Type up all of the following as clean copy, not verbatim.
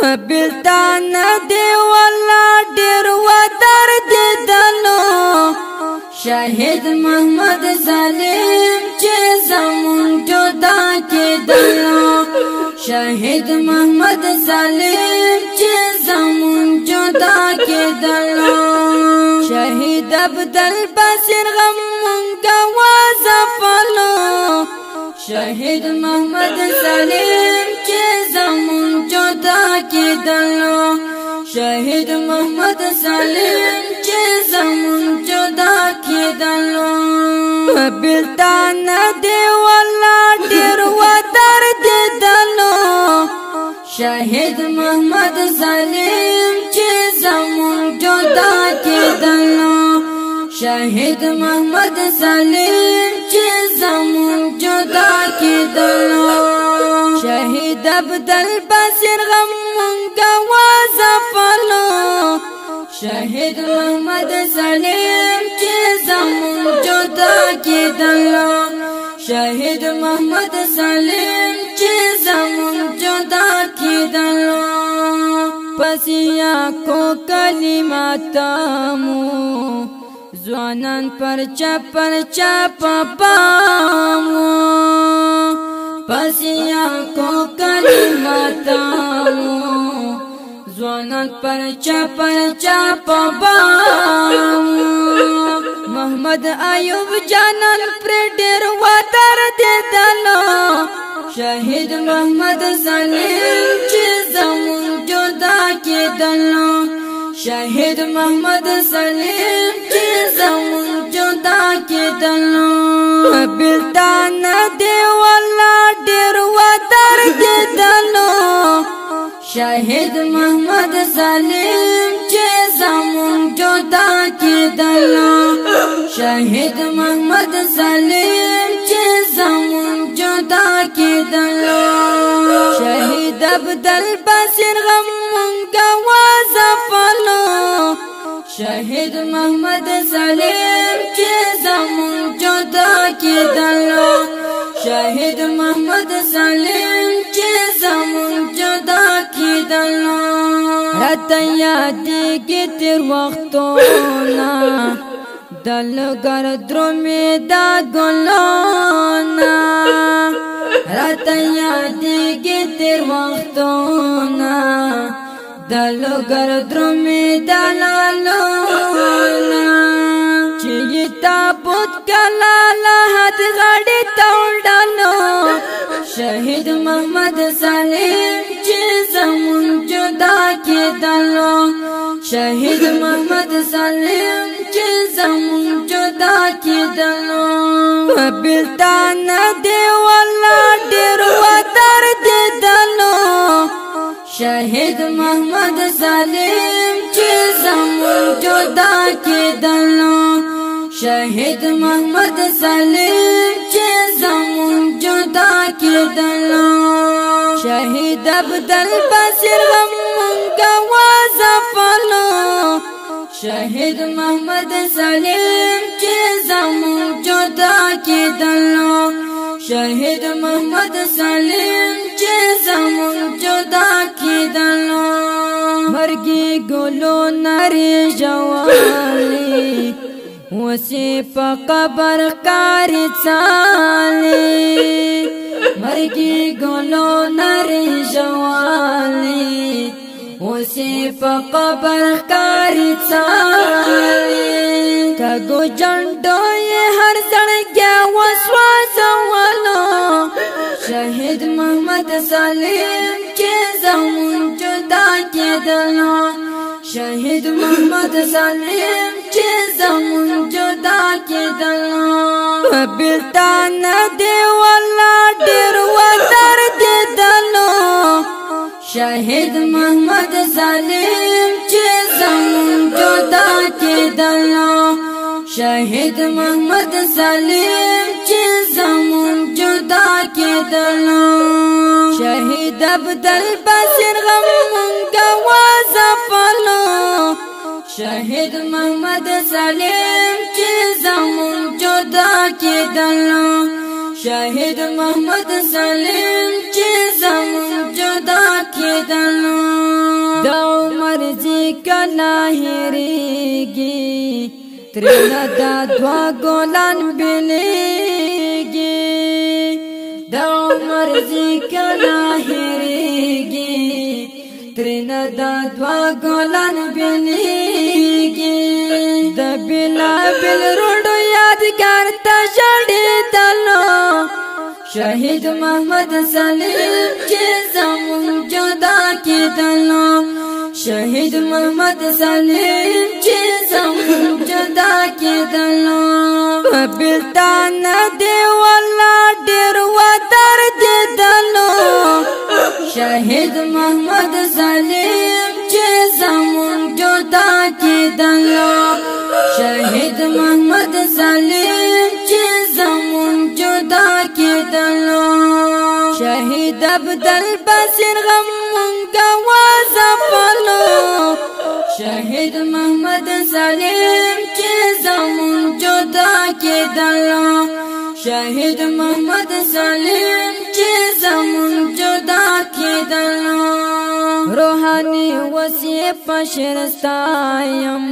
بلدان دی والله ډیر ودر دیدلو شهید محمد ظالم چې زمون جدا کېدلو شهید محمد ظالم چې زمون جدا کېدلو شهید عبدالبصیر غم مونږه وځپلو شهید محمد ظالم چې زمون جدا کېدلو شهید محمد ظالم چې زمون جدا کېدلو بلدان دی والله ډیر ودر دیدلو شهید محمد ظالم چې زمون جدا کېدلو شهید محمد ظالم چې زمون جدا کېدلو شهید عبدالبصیر غم مونږه وځپلو شهید محمد ظالم چې زمون جدا کېدلو شهید محمد ظالم چې زمون جدا کېدلو پسیا کو کلماتامو ځوانان پرچا پامو پسیا کو کلماتامو ځوانان پرچا پامو محمد ایوب جانان پر ډیر ودر دیدلو شهید محمد ظالم چې زمون جدا کېدلو شهید محمد ظالم چې زمون جدا کېدلو بلدان دی والله ډیر ودر دیدلو شهید محمد ظالم چې زمون جدا کېدلو شهید محمد ظالم چې زمون جدا کېدلو شهید عبدالبصیر غم مونږه وځپلو شهید محمد ظالم چې زمون جدا کېدلو شهید محمد ظالم چې زمون جدا کېدلو راته یادېږي تېر وختونه د لوګر درومې دا ګلونه راته یادېږي تېر وختونه د لوګر درومې دا لالونه چې یې تابوت کله لحد غاړې ته وړلو شهید محمد ظالم چې زمون جدا کېدلو شهید محمد ظالم چې زمون جدا کېدلو بلدان دی والله ډیر ودر دیدلو شهید محمد ظالم چې زمون جدا کېدلو شهید محمد ظالم چې زمون جدا کېدلو شهید عبدالبصیر غم مونږه وځپلو شهید محمد ظالم چې زمون جدا کېدلو شهید محمد ظالم چې زمون جدا کېدلو مرګي ګلو نری جوالي وسی په قبر کاری څالي مرګي ګلو نری جوالي وسی په قبر کاری څالي کګو جنډو یې هر ځړګیا وسوځولو شهید محمد ظالم چې زمون جدا کېدلو شهید محمد ظالم چې زمون جدا کېدلو بلدان دی والله ډیر ودر دیدلو شهید محمد ظالم چې زمون جدا کېدلو شهید محمد ظالم چې زمون جدا کېدلو شهید عبدالبصیر غم مونږه وځپلو شهید محمد ظالم چې زمون جدا کېدلو شهید محمد ظالم چې زمون جدا کېدلو کنا هیریږي ترنه دا دوا ګلان بلیږي د عمر کنا هیریږي ترنه دا دوا ګلان بلیږي د بلابل روډو یادګار ته ژړېدلو شهید محمد سلیم چې زمون جدا کېدلو شهید محمد سلیم چې زمون جدا کېدلو بلتان دی والله ډېر ودر دیدلو شهید محمد سلیم چې زمون جدا کېدلو شهید محمد سلیم چې زمون جدا کېدلو شهید عبدالبصیر غم مونږه وځپلو شهید محمد سلیم چې زمون جدا کېدلو شهید محمد سلیم چې زمون جدا کېدلو روحاني وصیت پشرستایم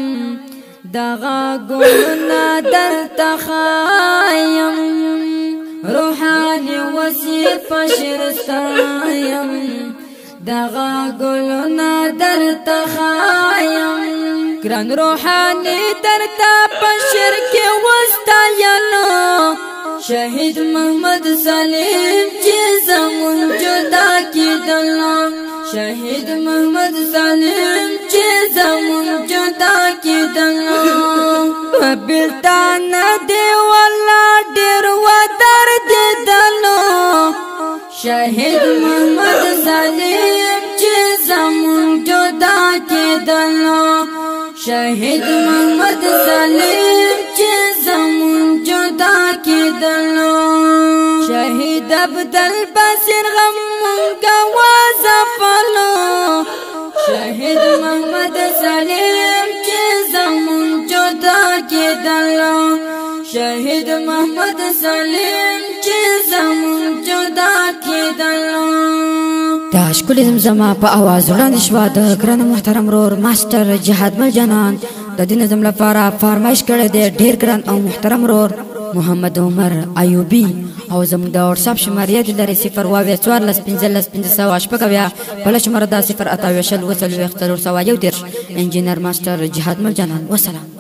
دغه ګلونه درته خایم روحاني وصیت پشرستایم دغه ګلونه درته خایم ګران روحاني درته پشر کې وستایلو شهید محمد سلیم چې زمون جدا کېدلو شهید محمد سلیم چې زمون جدا کېدلو بلتان دی والله ډېر ودر دیدلو شهید محمد سلیم چې زمون جدا کېدلو شهید محمد سلیم چې زمون جدا کېدلو شهید عبدالبصیر غم مونږه وځپلو شهید محمد سلیم چې زمون جدا کېدلو شهید محمد سلیم چې زمون جدا کېدلو دا ښکلې زمزمه په اواز وړاندې شوه د ګران محترم ورور ماسټر جهاد مل جانان د دې نظم لپاره فرمایش کړی دی ډېر ګران او محترم ورور محمد عمر ایوبی او زموږ د واتساپ شماره یې لري 0 واویا 14 15 15 شپږ بل شماره دا 0 28 انجینر ماسټر جهاد مل جانان وسلام